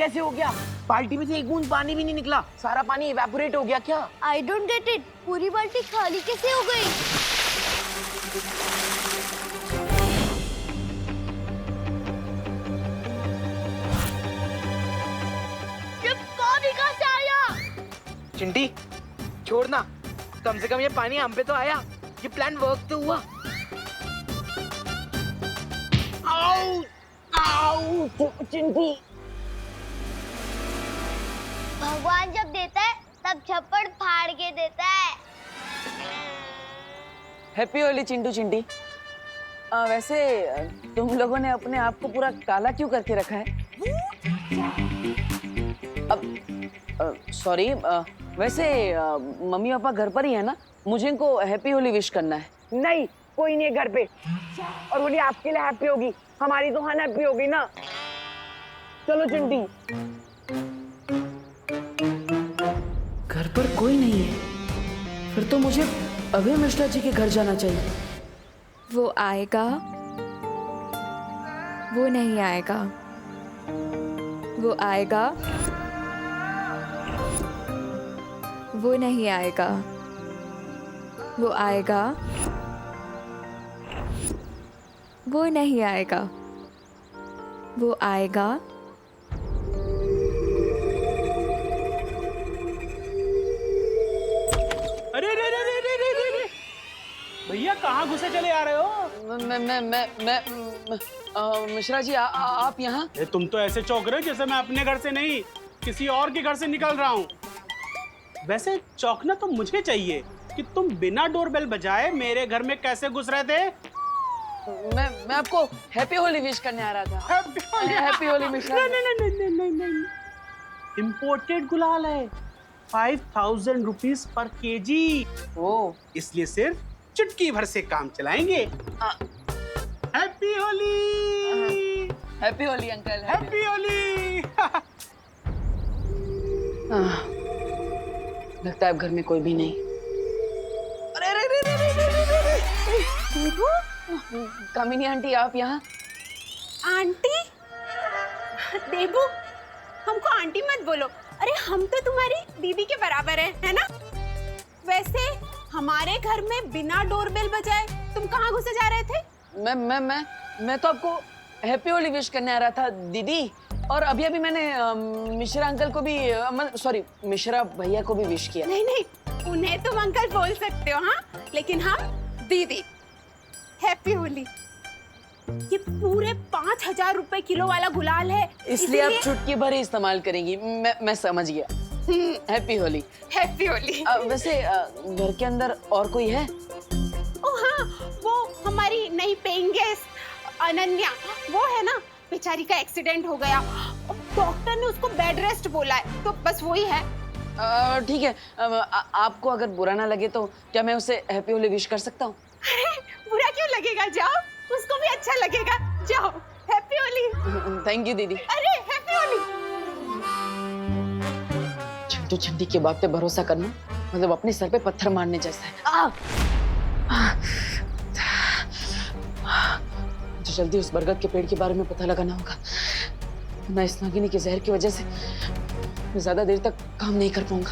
कैसे हो गया? बाल्टी में से एक बूंद पानी भी नहीं निकला, सारा पानी इवेपोरेट हो गया क्या? आई डोंट गेट इट, पूरी बाल्टी खाली कैसे हो गई? ये पानी कहाँ से आया? चिंटी छोड़ना, कम से कम ये पानी हम पे तो आया, ये प्लान वर्क तो हुआ। आओ, आओ, चिंटी। भगवान जब देता है तब छप्पड़ फाड़ के देता है। हैप्पी होली चिंटू चिंटी। वैसे तुम लोगों ने अपने आप को पूरा काला क्यों करके रखा है? अब सॉरी, वैसे मम्मी पापा घर पर ही है ना? मुझे इनको हैप्पी होली विश करना है। नहीं, कोई नहीं है घर पे, और होली आपके लिए हैप्पी होगी, हमारी तो अनहैप्पी होगी ना। चलो चिंटी। घर पर कोई नहीं है, फिर तो मुझे अभय मिश्रा जी के घर जाना चाहिए। वो आएगा, वो नहीं आएगा, वो आएगा, वो नहीं आएगा, वो आएगा, वो नहीं आएगा, वो आएगा। अरे रे रे रे रे रे रे रे भैया कहाँ घुसे चले आ रहे हो? मैं मिश्रा जी आप यहाँ? तुम तो ऐसे चौंक रहे हो जैसे मैं अपने घर से नहीं किसी और के घर से निकल रहा हूँ। वैसे चौंकना तो मुझे चाहिए कि तुम बिना डोरबेल बजाए मेरे घर में कैसे घुस रहे थे। मैं आपको हैप्पी होली विश करने आ रहा था। हैप्पी होली मिश्रा। नहीं, इम्पोर्टेड गुलाल है, 5000 रुपीज पर केजी। ओ, इसलिए सिर्फ चुटकी भर से काम चलाएंगे। Happy Holi. Happy Holi uncle. Happy Holi. लगता है अब घर में कोई भी नहीं। अरे अरे अरे अरे अरे देबू, कामिनी आंटी आप यहाँ? आंटी? देबू, हमको आंटी मत बोलो। अरे हम तो तुम्हारी दीदी के बराबर है ना? वैसे हमारे घर में बिना डोरबेल बजाए तुम कहाँ घुसे जा रहे थे? मैं तो आपको हैप्पी होली विश करने आ रहा था दीदी। और अभी अभी मैंने मिश्रा अंकल को भी, सॉरी मिश्रा भैया को भी विश किया। नहीं, उन्हें तुम अंकल बोल सकते हो, हाँ, लेकिन हम दीदी। हैप्पी होली। ये पूरे 5000 रुपए किलो वाला गुलाल है, इसलिए आप चुटकी भर ही इस्तेमाल करेंगी। मैं समझ गया। हैप्पी होली। हैप्पी होली। वैसे घर के अंदर और कोई है? ओ हाँ, वो हमारी नई पेइंग गेस्ट अनन्या, वो है ना, बेचारी का एक्सीडेंट हो गया, डॉक्टर ने उसको बेड रेस्ट बोला है, तो बस वही है। ठीक है, आपको अगर बुरा ना लगे तो क्या मैं उसे हैप्पी होली विश कर सकता हूँ? अरे बुरा क्यों लगेगा, जाओ, उसको भी अच्छा लगेगा, जाओ। हैप्पी होली। थैंक यू दीदी। अरे हैप्पी होली। चिंटू चिंटी की बात पे भरोसा करना मतलब अपने सर पे पत्थर मारने जैसा है। तो जल्दी उस बरगद के पेड़ के बारे में पता लगाना होगा, वरना इस नागिनी के जहर की वजह से मैं ज्यादा देर तक काम नहीं कर पाऊंगा।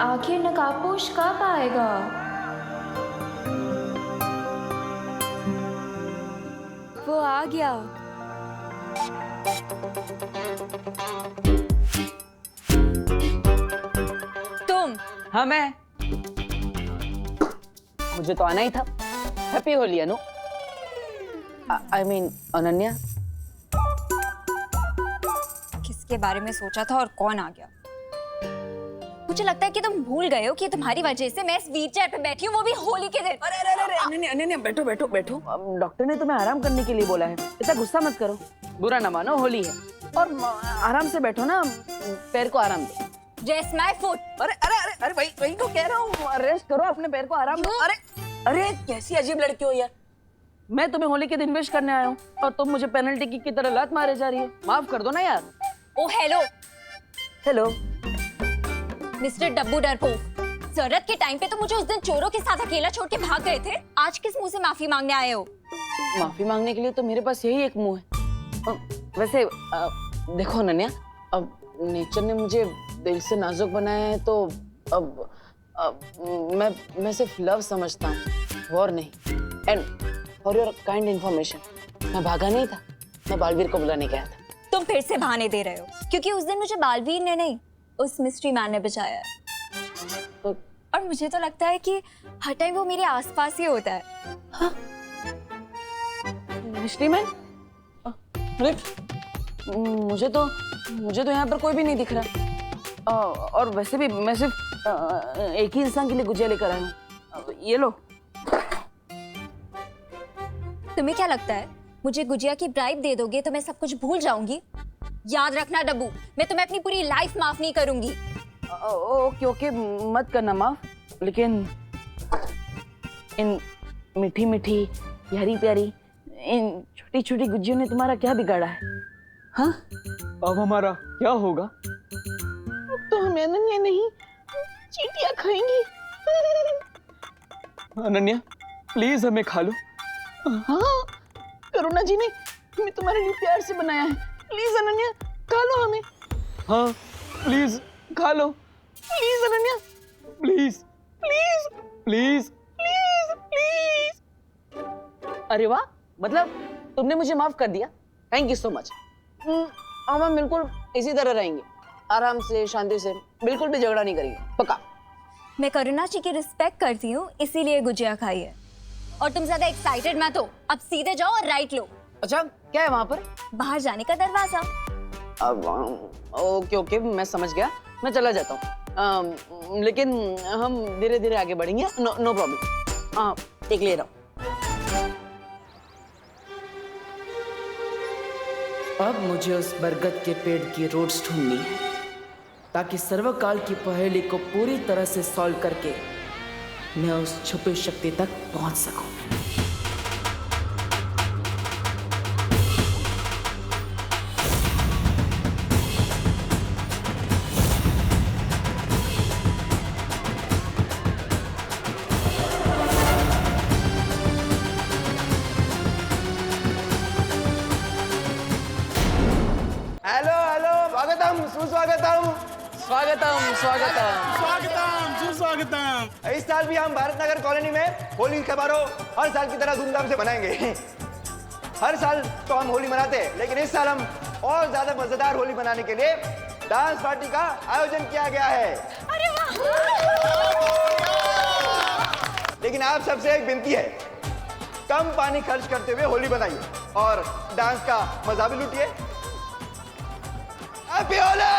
आखिर नकाबपोश कब आएगा? वो आ गया। तुम? हाँ मैं। मुझे तो आना ही था। Happy Holi Anu. I mean Ananya. किसके बारे में सोचा था और कौन आ गया? मुझे लगता है कि तुम भूल गए हो कि तुम्हारी वजह से मैं इस व्हीलचेयर पे बैठी हूँ, वो भी होली के दिन। अरे अरे अरे अनन्या अनन्या बैठो बैठो बैठो। डॉक्टर ने तुम्हें आराम करने के लिए बोला है, ऐसा गुस्सा मत करो। बुरा ना मानो, होली है और आराम से बैठो ना, पैर को आराम दो। Rest my foot. अरे अरे अरे अरे वही तो कह रहा हूँ, रेस्ट करो, अपने पैर को आराम दो। अरे अरे कैसी अजीब लड़की हो यार। मैं तुम्हें होली के दिन विश करने आया हूँ और तुम मुझे पेनल्टी किक की तरह लात मारे जा रही हो। माफ कर दो ना यार। ओ हेलो हेलो मिस्टर डब्बू डरपोक, जरूरत के टाइम पे तो मुझे उस दिन चोरों के साथ अकेला छोड़ के भाग गए थे। आज किस मुंह से माफी मांगने आए हो? माफी मांगने के लिए तो मेरे पास यही एक मुंह है। वैसे देखो अनन्या, अब नेचर ने मुझे दिल से नाजुक बनाया है, तो अब मैं सिर्फ लव समझता हूँ, और नहीं। And for your kind information, मैं भागा नहीं था, मैं बालवीर को बुलाने गया था। तुम फिर से बहाने दे रहे हो, क्योंकि उस दिन मुझे बालवीर ने नहीं, उस मिस्ट्री मैन ने बचाया है। और मुझे तो लगता है कि हर टाइम वो मेरे आसपास ही होता है। हाँ? Mystery man? अरे मुझे तो यहाँ पर कोई भी नहीं दिख रहा। और वैसे भी मैं सिर्फ एक ही इंसान के लिए गुजिया लेकर आया हूँ। ये लो। तुम्हें क्या लगता है मुझे गुजिया की ब्राइब दे दोगे तो मैं सब कुछ भूल जाऊंगी? याद रखना डब्बू, मैं तुम्हें अपनी पूरी लाइफ माफ नहीं करूंगी। ओके ओके, मत करना माफ, लेकिन इन मीठी मीठी प्यारी प्यारी इन छोटी छोटी गुजियों ने तुम्हारा क्या बिगाड़ा है? हाँ? अब हमारा क्या होगा? अब तो हम अनन्या नहीं, चींटियां खाएंगी। अनन्या प्लीज हमें खा लो। हाँ, करुणा जी ने हमें तुम्हारे लिए प्यार से बनाया है। प्लीज अनन्या, खा लो हमें। हाँ प्लीज खा लो। Please Ananya, please please please please please. अरे वाह, मतलब तुमने मुझे माफ कर दिया। Thank you so much. अब हम बिल्कुल इसी तरह रहेंगे, आराम से, शांति से, बिल्कुल भी झगड़ा नहीं करेंगे, पक्का। मैं करुणा जी की रिस्पेक्ट करती हूँ, इसीलिए गुजिया खाई है। और तुम ज्यादा एक्साइटेड मत हो, अब सीधे जाओ और राइट लो। अच्छा, क्या है वहां पर? बाहर जाने का दरवाजा। अब ओके ओके, मैं समझ गया, मैं चला जाता हूँ। लेकिन हम धीरे धीरे आगे बढ़ेंगे। No problem. हाँ, एक ले रहा हूँ। अब मुझे उस बरगद के पेड़ की रूट्स ढूंढनी है, ताकि सर्वकाल की पहेली को पूरी तरह से सॉल्व करके मैं उस छुपी शक्ति तक पहुंच सकूं। हेलो हेलो, स्वागतम सुस्वागतम। स्वागतम स्वागतम। स्वागतम सुस्वागतम। इस साल भी हम भारत नगर कॉलोनी में होली का समारोह हर साल की तरह धूमधाम से मनाएंगे। हर साल तो हम होली मनाते हैं, लेकिन इस साल हम और ज्यादा मजेदार होली मनाने के लिए डांस पार्टी का आयोजन किया गया है। अरे वाह! लेकिन आप सबसे एक विनती है, कम पानी खर्च करते हुए होली बनाइए और डांस का मजा भी लूटिए। हैप्पी होली!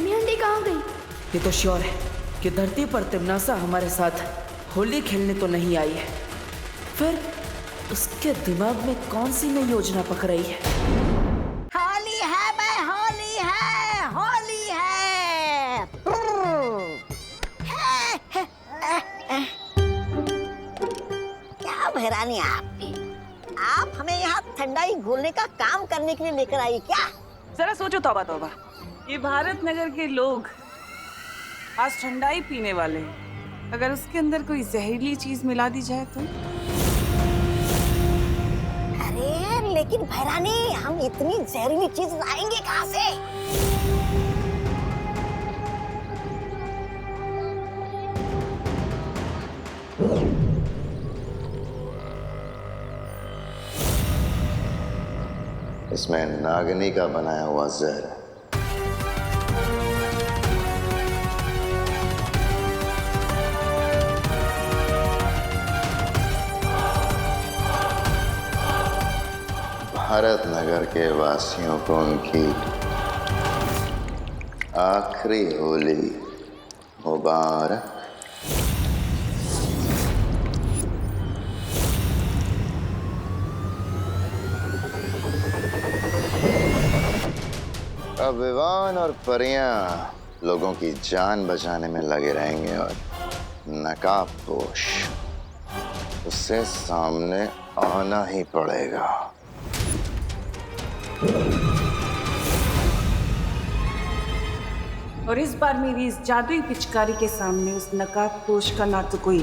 मेहंदी कहाँ गई? ये तो श्योर है कि धरती पर तिमनासा हमारे साथ होली खेलने तो नहीं आई है, फिर उसके दिमाग में कौन सी नई योजना पक रही है? होली है मैं, होली है, होली है। क्या बहरानी आपकी? आप हमें यहाँ ठंडाई घोलने का काम करने के लिए लेकर आई क्या? जरा सोचो, तौबा तौबा, ये भारत नगर के लोग आज ठंडाई पीने वाले हैं। अगर उसके अंदर कोई जहरीली चीज मिला दी जाए तो? अरे लेकिन बहरानी, हम इतनी जहरीली चीज लाएंगे कहाँ से? इसमें नागिनी का बनाया हुआ जहर है। भारत नगर के वासियों को उनकी आखिरी होली मुबारक। अब विवान और परियां लोगों की जान बचाने में लगे रहेंगे और नकाबपोश उससे सामने आना ही पड़ेगा। और इस बार मेरी इस जादुई पिचकारी के सामने उस नकाबपोश का ना तो कोई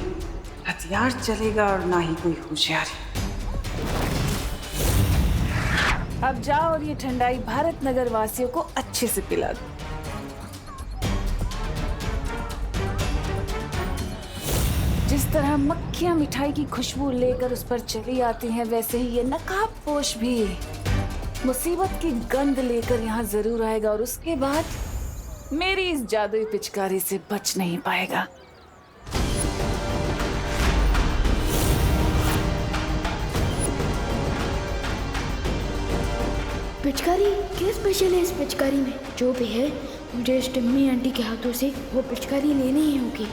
हथियार चलेगा और ना ही कोई होशियारी। अब जाओ और ये ठंडाई भारत नगर वासियों को अच्छे से पिला दो। जिस तरह मक्खियां मिठाई की खुशबू लेकर उस पर चली आती हैं, वैसे ही ये नकाबपोश भी मुसीबत की गंध लेकर यहाँ जरूर आएगा और उसके बाद मेरी इस जादुई पिचकारी से बच नहीं पाएगा। पिचकारी क्या स्पेशल है इस पिचकारी में? जो भी है मुझे इस टिम्मी आंटी के हाथों से वो पिचकारी लेनी ही होगी।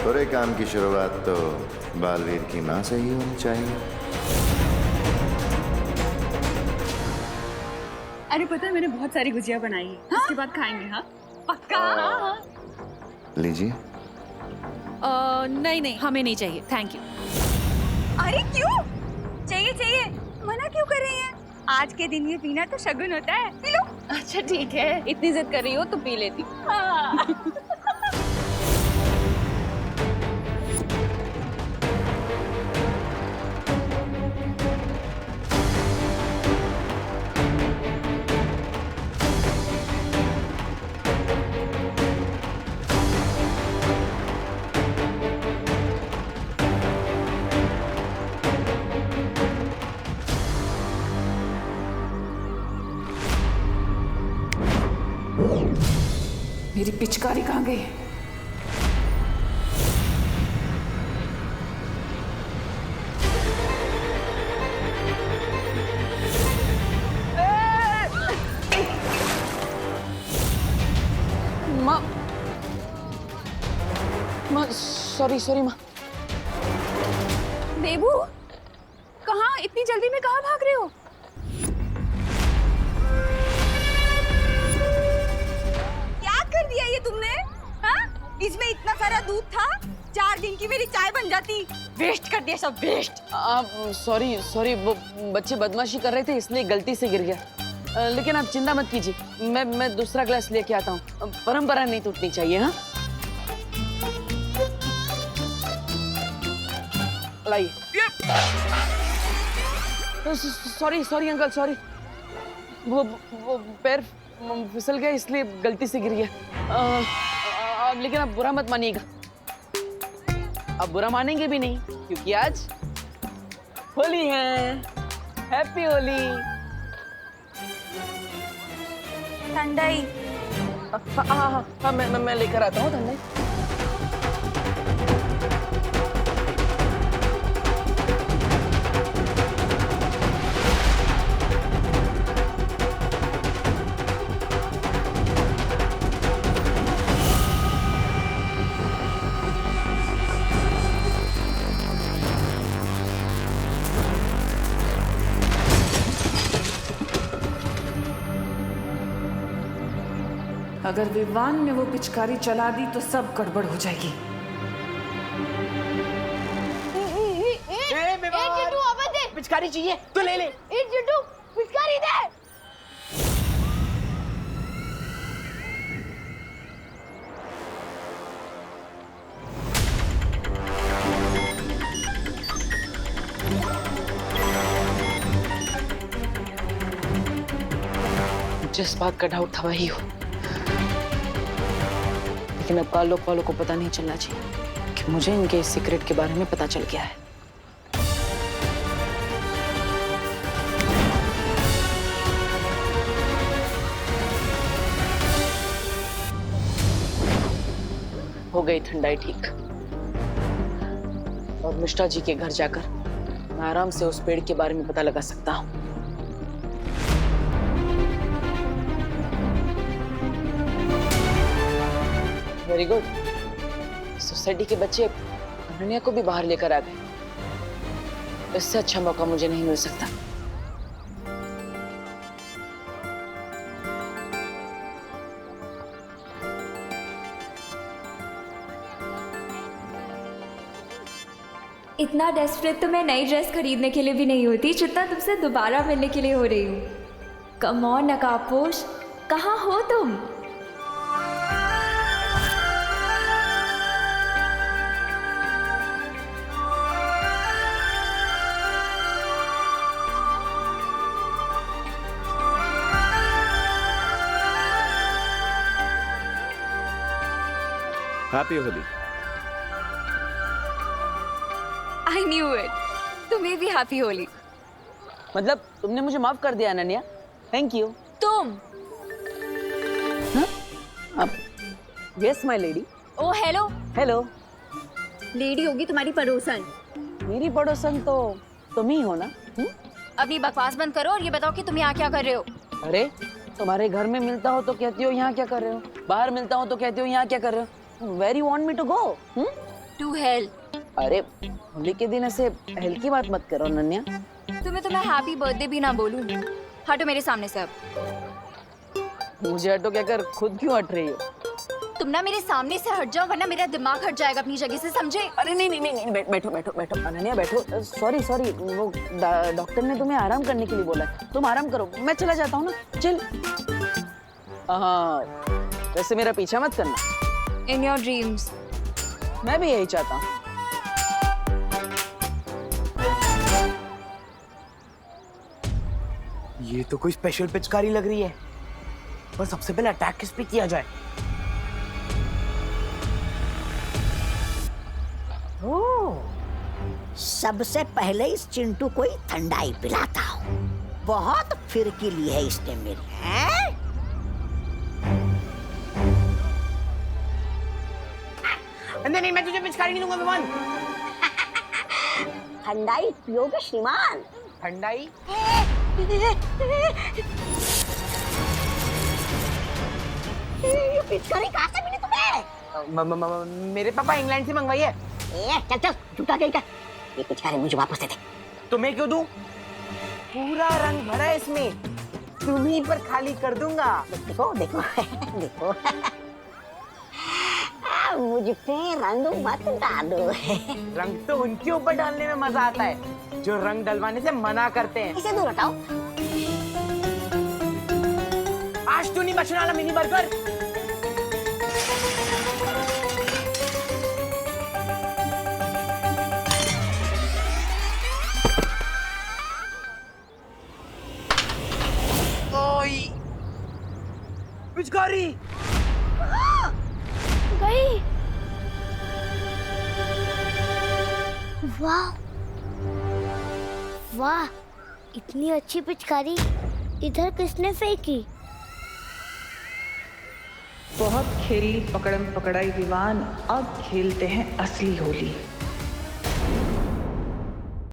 बुरे काम की शुरुआत तो बालवीर की माँ से ही होनी चाहिए। अरे पता है मैंने बहुत सारी गुजिया बनाई है। हाँ? उसके बाद खाएंगे। हाँ पक्का। लीजिए। नहीं हमें नहीं चाहिए, थैंक यू। अरे क्यों चाहिए? मना क्यों कर रही हैं? आज के दिन ये पीना तो शगुन होता है, पी लो। अच्छा ठीक है, इतनी जिद कर रही हो तो पी लेती हूँ। हाँ। मेरी पिचकारी कहाँ गई? माँ सॉरी माँ। देबू कहाँ? इतनी जल्दी में कहाँ भाग रहे हो? कर दिया ये तुमने? हाँ? इसमें इतना सारा दूध था, 4 दिन की मेरी चाय बन जाती। वेस्ट कर दिया सब, वेस्ट। सॉरी वो बच्चे बदमाशी कर रहे थे इसलिए गलती से गिर गया। लेकिन आप चिंता मत कीजिए, मैं दूसरा ग्लास लेके आता हूँ। परंपरा नहीं टूटनी चाहिए। हाँ लाइए। Sorry uncle, sorry. वो पैर फिसल गया इसलिए गलती से गिर गया। लेकिन आप बुरा मत मानिएगा। आप बुरा मानेंगे भी नहीं क्योंकि आज होली है। हैप्पी होली। ठंडाई। हाँ मैं लेकर आता हूँ ठंडाई। अगर विवान ने वो पिचकारी चला दी तो सब गड़बड़ हो जाएगी। पिचकारी चाहिए तो ले ले। पिचकारी दे। जिस बात का डाउट था वही हो, लेकिन अब कालोक वालों को पता नहीं चलना चाहिए कि मुझे इनके इस सीक्रेट के बारे में पता चल गया है। हो गई ठंडाई ठीक, और मिश्रा जी के घर जाकर मैं आराम से उस पेड़ के बारे में पता लगा सकता हूँ। Very good. सोसाइटी के बच्चे अनन्या को भी बाहर लेकर आ गए। इससे अच्छा मौका मुझे नहीं मिल सकता। इतना डेस्परेट तो मैं नई ड्रेस खरीदने के लिए भी नहीं होती जितना तुमसे दोबारा मिलने के लिए हो रही हूँ। कम ऑन नकाबपोश, कहाँ हो तुम? Happy Holi. I knew it, तुम्हें भी हैप्पी होली। मतलब तुमने मुझे माफ कर दिया अनन्या, थैंक यू। तुम? Yes my lady. Oh hello. Hello. Lady होगी तुम्हारी पड़ोसन। मेरी पड़ोसन तो तुम ही हो ना? अपनी बकवास बंद करो और ये बताओ कि तुम यहाँ क्या कर रहे हो? अरे तुम्हारे घर में मिलता हो तो कहती हो यहाँ क्या कर रहे हो, बाहर मिलता हो तो कहती हो यहाँ क्या कर रहे हो। Where you want me to go? To hell. अरे होली के दिन ऐसे हेल की बात मत करो अनन्या। तुम्हें हैप्पी बर्थडे भी ना बोलूं। हटो मेरे सामने से अब। मुझे हटो कहकर खुद क्यों हट रही हो? तुम ना मेरे सामने से हट जाओ वरना मेरा दिमाग हट जाएगा अपनी जगह से, समझे? अरे नहीं, बैठो बैठो बैठो अनन्या बैठो। सॉरी वो डॉक्टर ने तुम्हें आराम करने के लिए बोला है, तुम आराम करो, मैं चला जाता हूँ ना। चल। हाँ वैसे मेरा पीछा मत करना। In your dreams. मैं भी यही चाहता हूँ। ये तो कोई स्पेशल पिचकारी लग रही है, पर सबसे पहले अटैक किस पे किया जाए? सबसे पहले इस चिंटू को ही ठंडाई पिलाता हूँ। बहुत फिरकी ली है इसने मेरी। हैं? नहीं, मैं तुझे पिचकारी नहीं दूंगा विमान। ठंडाई पियोगे श्रीमान? ठंडाई? ये पिचकारी कहाँ से मिली तुम्हें? मेरे पापा इंग्लैंड से मंगवाई है। चल झूठा कहीं का। ये पिचकारी मुझे वापस दे दे। तुम्हें क्यों दूं? पूरा रंग भरा है इसमें, तुम्हीं पर खाली कर दूंगा। देखो देखो मुझ पे रंग मत डालो। रंग तो उनके ऊपर डालने में मजा आता है जो रंग डलवाने से मना करते हैं। इसे दूर हटाओ। आज तू नहीं बचने वाला मिनी बर्गर। पिचकारी गई। वाह वाह, इतनी अच्छी पिचकारी इधर किसने फेंकी? बहुत खेली पकड़म पकड़ाई विवान, अब खेलते हैं असली होली।